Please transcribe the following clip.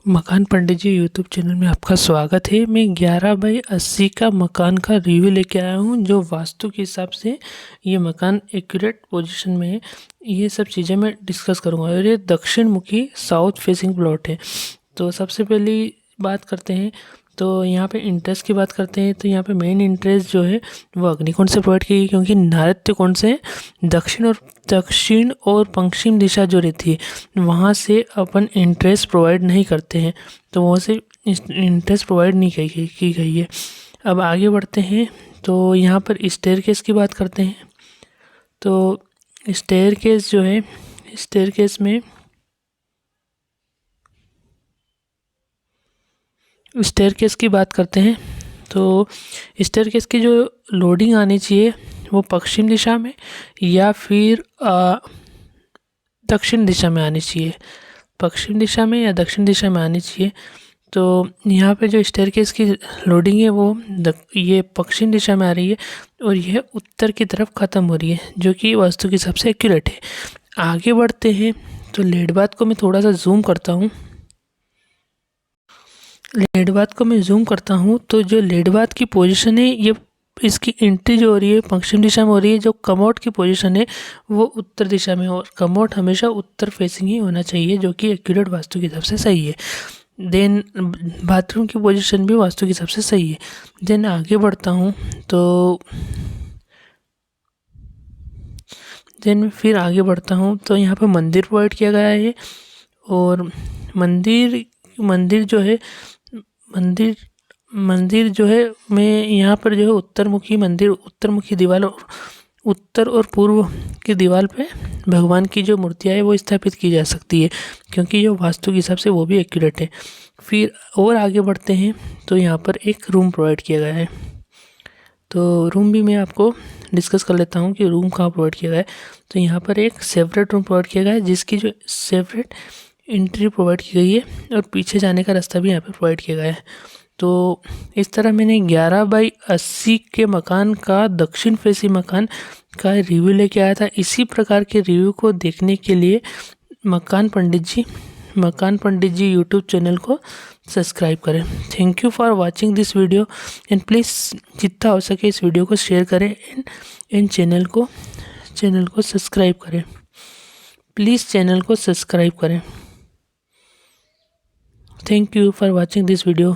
मकान पंडित जी YouTube channel में आपका स्वागत है। मैं 11 बाई 80 का मकान का रिव्यू लेके आया हूँ, जो वास्तु के हिसाब से ये मकान एक्यूरेट पोजीशन में है। ये सब चीज़ें मैं डिस्कस करूँगा और ये दक्षिण मुखी साउथ फेसिंग प्लॉट है। तो सबसे पहली बात करते हैं, तो यहाँ पे इंटरेस्ट की बात करते हैं। तो यहाँ पे मेन इंटरेस्ट जो है वो अग्निकोण से प्रोवाइड की गई, क्योंकि नैऋत्य कोण से दक्षिण और पश्चिम दिशा जो रहती है वहाँ से अपन इंटरेस्ट प्रोवाइड नहीं करते हैं, तो वहाँ से इंटरेस्ट प्रोवाइड नहीं की गई है। अब आगे बढ़ते हैं, तो यहाँ पर स्टेयरकेस की बात करते हैं। तो स्टेयरकेस जो है, स्टेयरकेस में स्टेयरकेस की बात करते हैं। तो स्टेयरकेस की जो लोडिंग आनी चाहिए वो पश्चिम दिशा में या फिर दक्षिण दिशा में आनी चाहिए, पश्चिम दिशा में या दक्षिण दिशा में आनी चाहिए। तो यहाँ पे जो स्टेयरकेस की लोडिंग है वो ये पश्चिम दिशा में आ रही है और यह उत्तर की तरफ ख़त्म हो रही है, जो कि वास्तु के हिसाब से एक्यूरेट है। आगे बढ़ते हैं, तो लेड बाथ को मैं थोड़ा सा जूम करता हूँ। लेड बाथ को मैं जूम करता हूँ, तो जो लेड बाथ की पोजीशन है, ये इसकी एंट्री जो हो रही है पश्चिम दिशा में हो रही है। जो कमोड की पोजीशन है वो उत्तर दिशा में, और कमोड हमेशा उत्तर फेसिंग ही होना चाहिए, जो कि एक्यूरेट वास्तु के हिसाब से सही है। देन बाथरूम की पोजीशन भी वास्तु के हिसाब से सही है। देन आगे बढ़ता हूँ, तो फिर आगे बढ़ता हूँ, तो यहाँ पर मंदिर प्रोवाइड किया गया है। और मंदिर जो है, मंदिर जो है, मैं यहाँ पर जो है उत्तरमुखी दीवार, उत्तर और पूर्व की दीवार पे भगवान की जो मूर्तियाँ है वो स्थापित की जा सकती है, क्योंकि ये वास्तु के हिसाब से वो भी एक्यूरेट है। फिर और आगे बढ़ते हैं, तो यहाँ पर एक रूम प्रोवाइड किया गया है। तो रूम भी मैं आपको डिस्कस कर लेता हूँ कि रूम कहाँ प्रोवाइड किया गया है। तो यहाँ पर एक सेपरेट रूम प्रोवाइड किया गया है, जिसकी जो सेपरेट एंट्री प्रोवाइड की गई है, और पीछे जाने का रास्ता भी यहाँ पे प्रोवाइड किया गया है। तो इस तरह मैंने 11 बाई 80 के मकान का, दक्षिण फेसी मकान का रिव्यू लेके आया था। इसी प्रकार के रिव्यू को देखने के लिए मकान पंडित जी यूट्यूब चैनल को सब्सक्राइब करें। Thank you for watching this video, and please जितना हो सके इस वीडियो को शेयर करें, एंड चैनल को सब्सक्राइब करें। प्लीज़ चैनल को सब्सक्राइब करें। Thank you for watching this video.